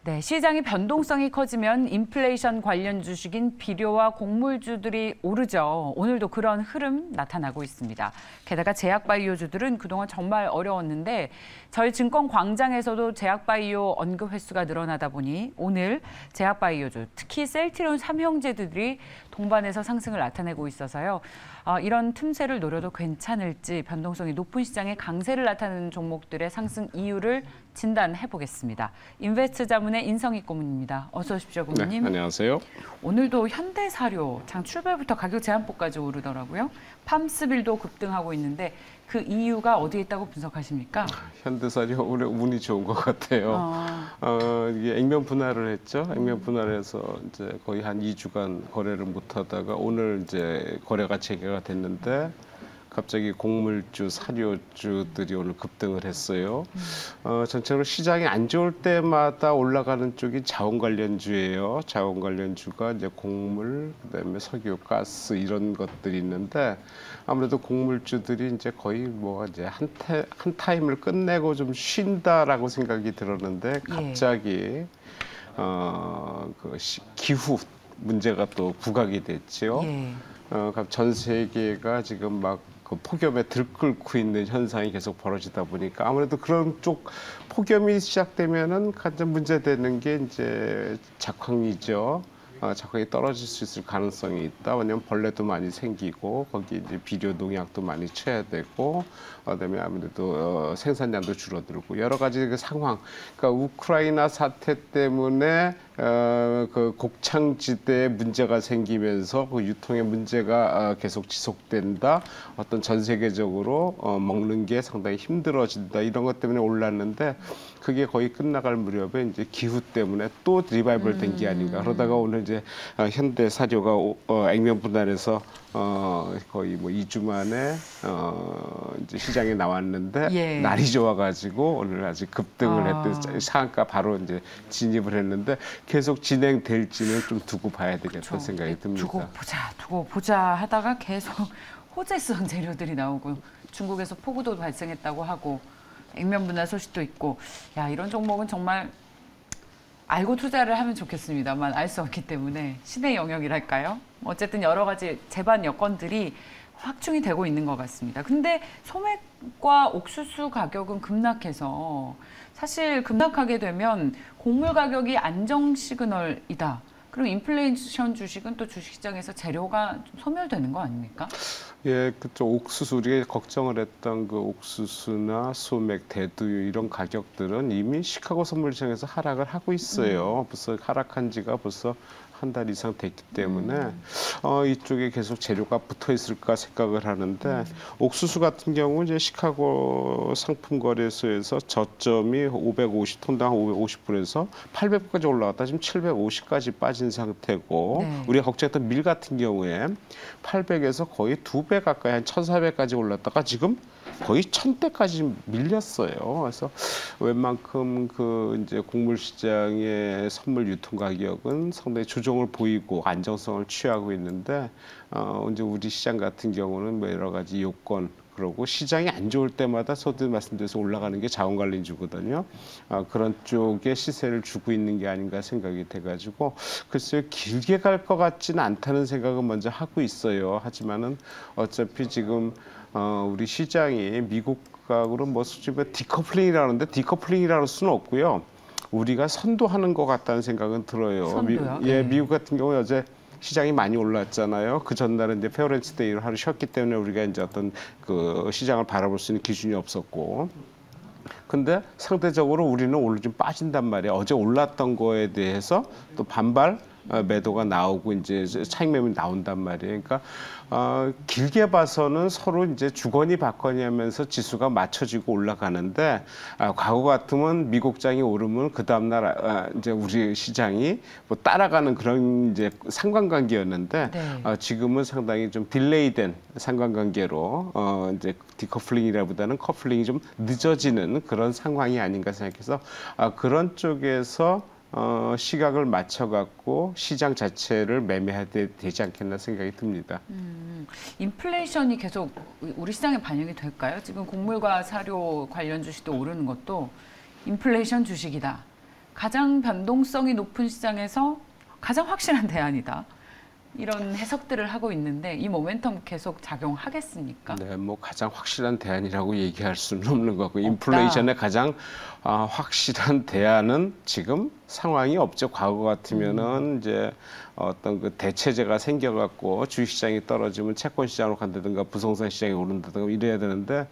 네, 시장의 변동성이 커지면 인플레이션 관련 주식인 비료와 곡물주들이 오르죠. 오늘도 그런 흐름 나타나고 있습니다. 게다가 제약바이오주들은 그동안 정말 어려웠는데 저희 증권광장에서도 제약바이오 언급 횟수가 늘어나다 보니 오늘 제약바이오주, 특히 셀트리온 삼형제들이 동반해서 상승을 나타내고 있어서요. 이런 틈새를 노려도 괜찮을지 변동성이 높은 시장에 강세를 나타내는 종목들의 상승 이유를 진단해 보겠습니다. 인베스트 자문의 인성익 고문입니다. 어서 오십시오, 고문님. 네, 안녕하세요. 오늘도 현대사료 장 출발부터 가격 제한폭까지 오르더라고요. 팜스빌도 급등하고 있는데 그 이유가 어디에 있다고 분석하십니까? 현대사료 올해 운이 좋은 것 같아요. 이게 액면 분할을 했죠. 액면 분할해서 이제 거의 한 2주간 거래를 못하다가 오늘 이제 거래가 재개가 됐는데 갑자기 곡물주, 사료주들이 오늘 급등을 했어요. 전체적으로 시장이 안 좋을 때마다 올라가는 쪽이 자원 관련주예요. 자원 관련주가 이제 곡물, 그다음에 석유, 가스 이런 것들이 있는데 아무래도 곡물주들이 이제 거의 뭐 이제 한 타임을 끝내고 좀 쉰다라고 생각이 들었는데 갑자기 기후 문제가 또 부각이 됐죠. 전 세계가 지금 막 그 폭염에 들끓고 있는 현상이 계속 벌어지다 보니까 아무래도 그런 쪽 폭염이 시작되면은 가장 문제되는 게 이제 작황이죠. 작황이 떨어질 수 있을 가능성이 있다. 왜냐하면 벌레도 많이 생기고 거기 이제 비료 농약도 많이 쳐야 되고 그다음에 아무래도 생산량도 줄어들고 여러 가지 그 상황. 그러니까 우크라이나 사태 때문에 그 곡창지대에 문제가 생기면서 그 유통의 문제가 계속 지속된다. 어떤 전 세계적으로 먹는 게 상당히 힘들어진다. 이런 것 때문에 올랐는데 그게 거의 끝나갈 무렵에 이제 기후 때문에 또 리바이벌 된 게 아닌가. 그러다가 오늘 이제 현대 사료가 액면 분할해서 거의 뭐 2주 만에 이제 시장에 나왔는데 날이 좋아가지고 오늘 아직 급등을 했던 상한가 바로 이제 진입을 했는데 계속 진행될지는 좀 두고 봐야 되겠다는 생각이 듭니다. 두고 보자 하다가 계속 호재성 재료들이 나오고 중국에서 폭우도 발생했다고 하고 액면 분할 소식도 있고 이런 종목은 정말 알고 투자를 하면 좋겠습니다만 알 수 없기 때문에 신의 영역이랄까요? 어쨌든 여러 가지 재반 여건들이 확충이 되고 있는 것 같습니다. 근데 소맥과 옥수수 가격은 급락해서 사실 급락하게 되면 곡물 가격이 안정 시그널이다. 그리고 인플레이션 주식은 또 주식시장에서 재료가 좀 소멸되는 거 아닙니까? 예, 그쪽 옥수수 우리가 걱정을 했던 그 옥수수나 소맥, 대두유 이런 가격들은 이미 시카고 선물시장에서 하락을 하고 있어요. 벌써 하락한 지가 벌써 한 달 이상 됐기 때문에 이쪽에 계속 재료가 붙어 있을까 생각을 하는데 옥수수 같은 경우 이제 시카고 상품거래소에서 저점이 550톤당 550불에서 800불까지 올라갔다 지금 750까지 빠진 상태고 우리가 걱정했던 밀 같은 경우에 800에서 거의 2배 가까이 한 1,400까지 올랐다가 지금 거의 1,000대까지 밀렸어요. 그래서 웬만큼 그 이제 곡물 시장의 선물 유통 가격은 상당히 조정을 보이고 안정성을 취하고 있는데 이제 우리 시장 같은 경우는 뭐 여러 가지 요건 그러고 시장이 안 좋을 때마다 서두 말씀드려서 올라가는 게 자원관리주거든요. 그런 쪽에 시세를 주고 있는 게 아닌가 생각이 돼가지고 글쎄요 길게 갈 것 같지는 않다는 생각은 먼저 하고 있어요. 하지만은 어차피 지금 우리 시장이 미국하고는 뭐 솔직히 디커플링이라는데 디커플링이라는 수는 없고요. 우리가 선도하는 것 같다는 생각은 들어요. 선도요? 미국 같은 경우 어제 시장이 많이 올랐잖아요. 그 전날은 이제 페어렌스 데이를 하루 쉬었기 때문에 우리가 이제 어떤 그 시장을 바라볼 수 있는 기준이 없었고. 근데 상대적으로 우리는 오늘 좀 빠진단 말이에요. 어제 올랐던 거에 대해서 또 반발 매도가 나오고 이제 차익 매물이 나온단 말이에요. 그러니까 길게 봐서는 서로 이제 주거니 받거니 하면서 지수가 맞춰지고 올라가는데 과거 같으면 미국장이 오르면 그 다음날 이제 우리 시장이 뭐 따라가는 그런 이제 상관관계였는데 지금은 상당히 좀 딜레이된 상관관계로 이제 디커플링이라보다는 커플링이 좀 늦어지는 그런 상황이 아닌가 생각해서 그런 쪽에서 시각을 맞춰갖고 시장 자체를 매매해야 되지 않겠나 생각이 듭니다. 인플레이션이 계속 우리 시장에 반영이 될까요? 지금 곡물과 사료 관련 주식도 오르는 것도 인플레이션 주식이다. 가장 변동성이 높은 시장에서 가장 확실한 대안이다. 이런 해석들을 하고 있는데 이 모멘텀 계속 작용하겠습니까? 네, 뭐 가장 확실한 대안이라고 얘기할 수는 없는 것 같고 없다. 인플레이션의 가장 확실한 대안은 지금 상황이 없죠. 과거 같으면은 이제 어떤 그 대체제가 생겨갖고 주식시장이 떨어지면 채권시장으로 간다든가 부동산 시장이 오른다든가 이래야 되는데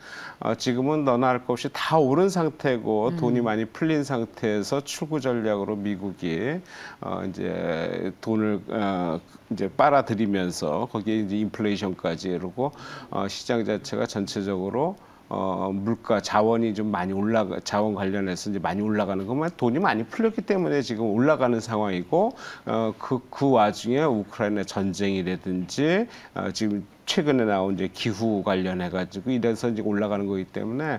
지금은 너나 할 것 없이 다 오른 상태고 돈이 많이 풀린 상태에서 출구 전략으로 미국이 이제 돈을 이제 빨아들이면서 거기에 이제 인플레이션까지 이러고 시장 자체가 전체적으로 물가 자원이 좀 많이 자원 관련해서 이제 많이 올라가는 것만 돈이 많이 풀렸기 때문에 지금 올라가는 상황이고 그 와중에 우크라이나 전쟁이라든지 지금 최근에 나온 이제 기후 관련해 가지고 이래서 이제 올라가는 거기 때문에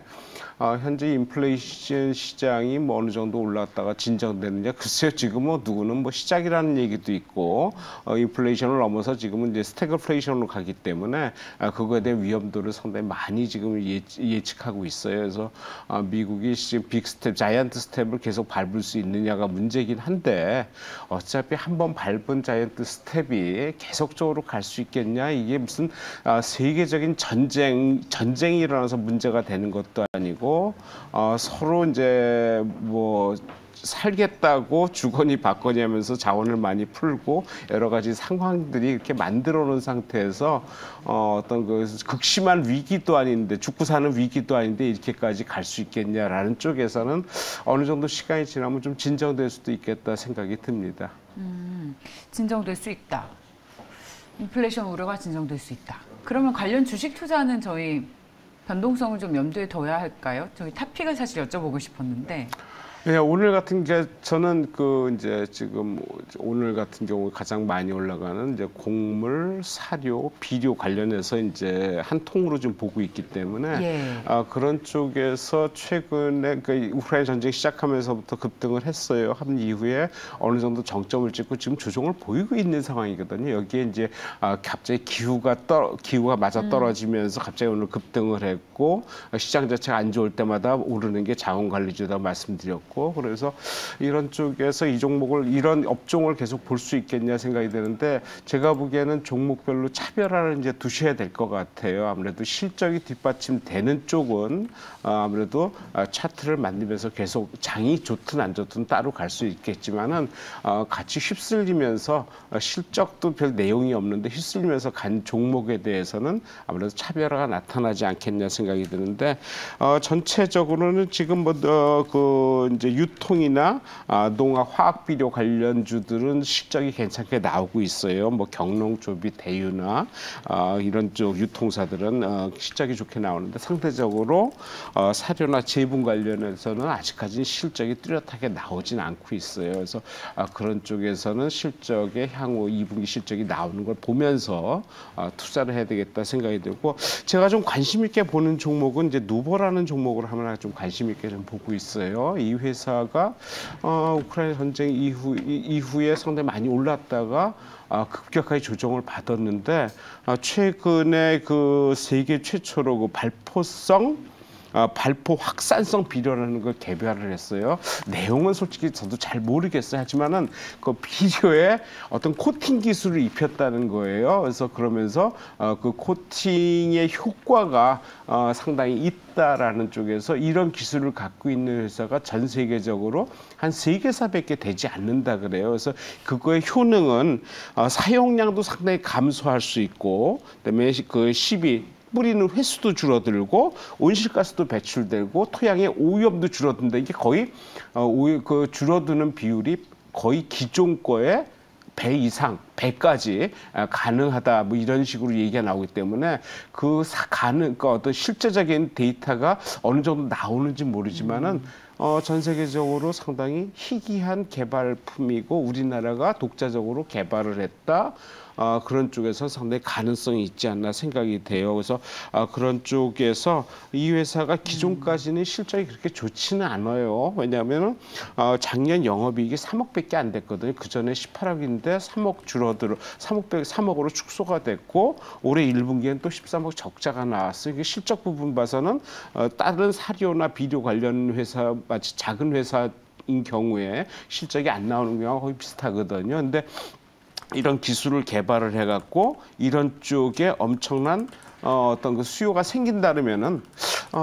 현재 인플레이션 시장이 뭐 어느 정도 올랐다가 진정되느냐 글쎄요. 지금 뭐 누구는 뭐 시작이라는 얘기도 있고 인플레이션을 넘어서 지금은 이제 스태그플레이션으로 가기 때문에 그거에 대한 위험도를 상당히 많이 지금 예측하고 있어요. 그래서 미국이 지금 빅 스텝, 자이언트 스텝을 계속 밟을 수 있느냐가 문제긴 한데 어차피 한번 밟은 자이언트 스텝이 계속적으로 갈 수 있겠냐 이게 무슨 세계적인 전쟁이 일어나서 문제가 되는 것도 아니고 서로 이제 뭐 살겠다고 주거니 받거니 하면서 자원을 많이 풀고 여러 가지 상황들이 이렇게 만들어 놓은 상태에서 어떤 그 극심한 위기도 아닌데 죽고 사는 위기도 아닌데 이렇게까지 갈 수 있겠냐라는 쪽에서는 어느 정도 시간이 지나면 좀 진정될 수도 있겠다 생각이 듭니다. 진정될 수 있다. 인플레이션 우려가 진정될 수 있다. 그러면 관련 주식 투자는 저희 변동성을 좀 염두에 둬야 할까요? 저희 탑픽을 사실 여쭤보고 싶었는데. 네, 오늘 같은 게 저는 그 이제 지금 오늘 같은 경우 가장 많이 올라가는 이제 곡물, 사료, 비료 관련해서 이제 한 통으로 좀 보고 있기 때문에 그런 쪽에서 최근에 그 우크라이나 전쟁 시작하면서부터 급등을 했어요. 한 이후에 어느 정도 정점을 찍고 지금 조정을 보이고 있는 상황이거든요. 여기에 이제 갑자기 기후가 맞아 떨어지면서 갑자기 오늘 급등을 했고 시장 자체가 안 좋을 때마다 오르는 게 자원관리주다 말씀드렸고. 그래서 이런 쪽에서 이 종목을 이런 업종을 계속 볼 수 있겠냐 생각이 드는데 제가 보기에는 종목별로 차별화를 이제 두셔야 될 것 같아요. 아무래도 실적이 뒷받침되는 쪽은 아무래도 차트를 만들면서 계속 장이 좋든 안 좋든 따로 갈 수 있겠지만은 같이 휩쓸리면서 실적도 별 내용이 없는데 휩쓸리면서 간 종목에 대해서는 아무래도 차별화가 나타나지 않겠냐 생각이 드는데 전체적으로는 지금 그 이제 유통이나 농업 화학비료 관련주들은 실적이 괜찮게 나오고 있어요. 뭐 경농조비, 대유나 이런 쪽 유통사들은 실적이 좋게 나오는데 상대적으로 사료나 제분 관련해서는 아직까지는 실적이 뚜렷하게 나오진 않고 있어요. 그래서 그런 쪽에서는 실적의 향후 2분기 실적이 나오는 걸 보면서 투자를 해야 되겠다 생각이 들고 제가 좀 관심 있게 보는 종목은 이제 누보라는 종목을 하나 좀 관심 있게 좀 보고 있어요. 이 회사가 우크라이나 전쟁 이후에 상당히 많이 올랐다가 급격하게 조정을 받았는데 최근에 그 세계 최초로 그 발포 확산성 비료라는 걸 개발을 했어요. 내용은 솔직히 저도 잘 모르겠어요. 하지만은 그 비료에 어떤 코팅 기술을 입혔다는 거예요. 그래서 그러면서 그 코팅의 효과가 상당히 있다라는 쪽에서 이런 기술을 갖고 있는 회사가 전 세계적으로 한 3개사밖에 되지 않는다 그래요. 그래서 그거의 효능은 사용량도 상당히 감소할 수 있고 그다음에 그 뿌리는 횟수도 줄어들고 온실가스도 배출되고 토양의 오염도 줄어든다. 이게 거의 그 줄어드는 비율이 거의 기존 거의 배 이상, 배까지 가능하다. 뭐 이런 식으로 얘기가 나오기 때문에 그러니까 어떤 실제적인 데이터가 어느 정도 나오는지 모르지만은 전 세계적으로 상당히 희귀한 개발품이고 우리나라가 독자적으로 개발을 했다. 그런 쪽에서 상당히 가능성이 있지 않나 생각이 돼요. 그래서 그런 쪽에서 이 회사가 기존까지는 실적이 그렇게 좋지는 않아요. 왜냐하면 작년 영업이익이 3억밖에 안 됐거든요. 그 전에 18억인데 3억으로 축소가 됐고 올해 1분기엔 또 13억 적자가 나왔어요. 이게 실적 부분 봐서는 다른 사료나 비료 관련 회사 마치 작은 회사 경우에 실적이 안 나오는 경우가 거의 비슷하거든요. 근데 이런 기술을 개발을 해갖고 이런 쪽에 엄청난 어떤 그 수요가 생긴다면은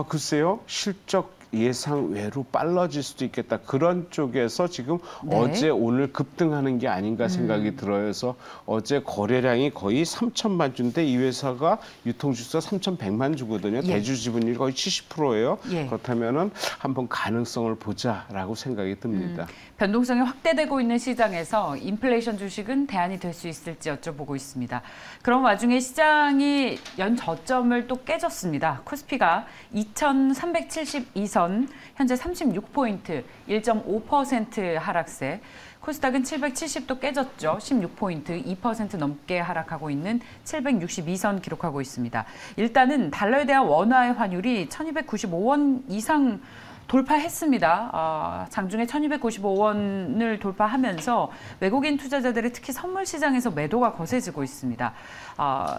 글쎄요, 실적 예상 외로 빨라질 수도 있겠다. 그런 쪽에서 지금 네. 어제 오늘 급등하는 게 아닌가 생각이 들어요. 그래서 어제 거래량이 거의 3천만 주인데 이 회사가 유통주수가 3,100만 주거든요. 예. 대주 지분율이 거의 70%예요. 예. 그렇다면은 한번 가능성을 보자라고 생각이 듭니다. 변동성이 확대되고 있는 시장에서 인플레이션 주식은 대안이 될 수 있을지 여쭤보고 있습니다. 그런 와중에 시장이 연 저점을 또 깨졌습니다. 코스피가 2,372선, 현재 36포인트, 1.5% 하락세. 코스닥은 770도 깨졌죠. 16포인트, 2% 넘게 하락하고 있는 762선 기록하고 있습니다. 일단은 달러에 대한 원화의 환율이 1,295원 이상 돌파했습니다. 장중에 1,295원을 돌파하면서 외국인 투자자들이 특히 선물 시장에서 매도가 거세지고 있습니다.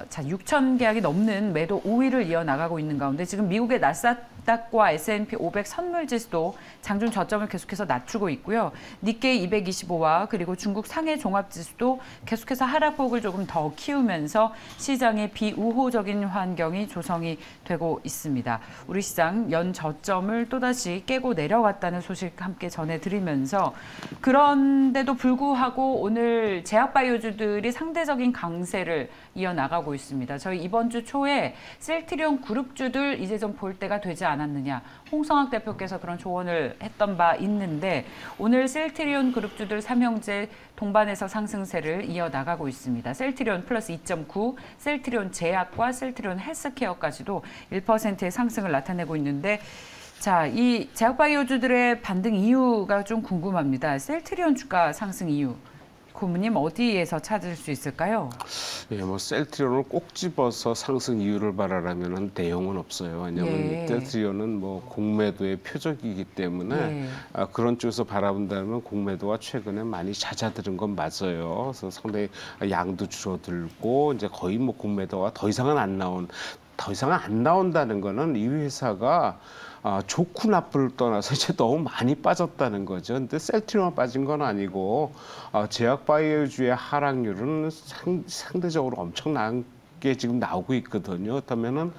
자, 6천 계약이 넘는 매도 5위를 이어나가고 있는 가운데 지금 미국의 나스닥과 S&P 500 선물 지수도 장중 저점을 계속해서 낮추고 있고요. 니케이 225와 그리고 중국 상해 종합 지수도 계속해서 하락폭을 조금 더 키우면서 시장의 비우호적인 환경이 조성이 되고 있습니다. 우리 시장 연 저점을 또다시 깨고 내려왔다는 소식 함께 전해드리면서 그런데도 불구하고 오늘 제약바이오주들이 상대적인 강세를 이어나가고 있습니다. 저희 이번 주 초에 셀트리온 그룹주들 이제 좀 볼 때가 되지 않았느냐. 홍성학 대표께서 그런 조언을 했던 바 있는데 오늘 셀트리온 그룹주들 삼형제 동반해서 상승세를 이어나가고 있습니다. 셀트리온 플러스 2.9, 셀트리온 제약과 셀트리온 헬스케어까지도 1%의 상승을 나타내고 있는데 자, 이 제약바이오주들의 반등 이유가 좀 궁금합니다. 셀트리온 주가 상승 이유. 고모님 어디에서 찾을 수 있을까요? 예, 뭐 셀트리온을 꼭 집어서 상승 이유를 말하라면 내용은 없어요. 왜냐하면 예. 셀트리온은 뭐 공매도의 표적이기 때문에 예. 그런 쪽에서 바라본다면 공매도가 최근에 많이 잦아드는 건 맞아요. 그래서 상당히 양도 줄어들고 이제 거의 뭐 공매도가 더 이상은 안 나온다는 거는 이 회사가 좋고 나쁘를 떠나서 이제 너무 많이 빠졌다는 거죠. 근데 셀트리온만 빠진 건 아니고 제약바이오주의 하락률은 상대적으로 엄청난 게 지금 나오고 있거든요. 그렇다면은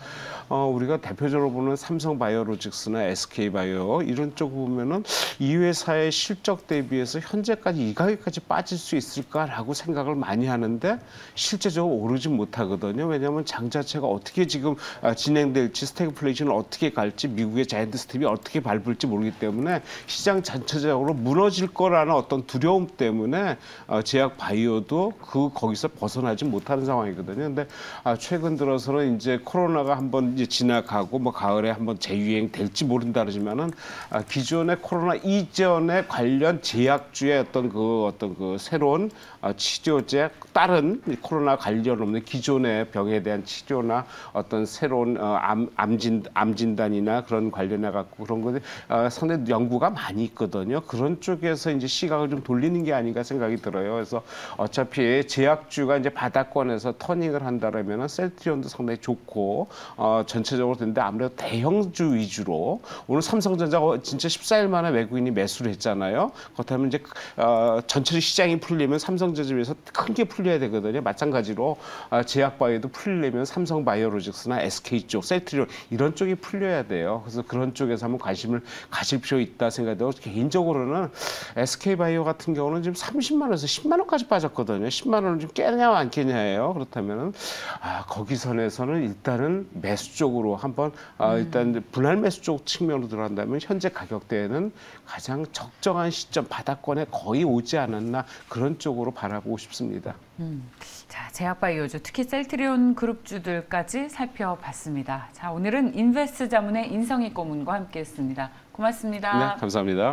우리가 대표적으로 보는 삼성바이오로직스나 SK바이오 이런 쪽 보면은 이 회사의 실적 대비해서 현재까지 이 가격까지 빠질 수 있을까라고 생각을 많이 하는데 실제적으로 오르지 못하거든요. 왜냐하면 장 자체가 어떻게 지금 진행될지 스태그플레이션을 어떻게 갈지 미국의 자이언트 스텝이 어떻게 밟을지 모르기 때문에 시장 전체적으로 무너질 거라는 어떤 두려움 때문에 제약바이오도 거기서 벗어나지 못하는 상황이거든요. 근데 최근 들어서는 이제 코로나가 한번 이제 지나가고 뭐 가을에 한번 재유행 될지 모른다 그러지만은 기존의 코로나 이전에 관련 제약주의 어떤 그 새로운 치료제 다른 코로나 관련 없는 기존의 병에 대한 치료나 어떤 새로운 암 진단이나 그런 관련해 갖고 그런 것이 상당히 연구가 많이 있거든요. 그런 쪽에서 이제 시각을 좀 돌리는 게 아닌가 생각이 들어요. 그래서 어차피 제약주가 이제 바닥권에서 터닝을 한다라면은 셀트리온도 상당히 좋고 전체적으로 되는데 아무래도 대형주 위주로 오늘 삼성전자가 진짜 14일 만에 외국인이 매수를 했잖아요. 그렇다면 이제 전체 시장이 풀리면 삼성전자에서 큰 게 풀려야 되거든요. 마찬가지로 제약바이오도 풀리려면 삼성바이오로직스나 SK 쪽, 셀트리온 이런 쪽이 풀려야 돼요. 그래서 그런 쪽에서 한번 관심을 가질 필요 있다 생각되고 개인적으로는 SK바이오 같은 경우는 지금 30만 원에서 10만 원까지 빠졌거든요. 10만 원을 좀 깨냐 안 깨냐예요. 그렇다면은 거기 선에서는 일단은 매수 쪽으로 한번 일단 분할 매수 쪽 측면으로 들어간다면 현재 가격대에는 가장 적정한 시점 바닥권에 거의 오지 않았나 그런 쪽으로 바라보고 싶습니다. 자, 제약바이오주 특히 셀트리온 그룹주들까지 살펴봤습니다. 자, 오늘은 인베스트 자문의 인성희 고문과 함께했습니다. 고맙습니다. 네, 감사합니다.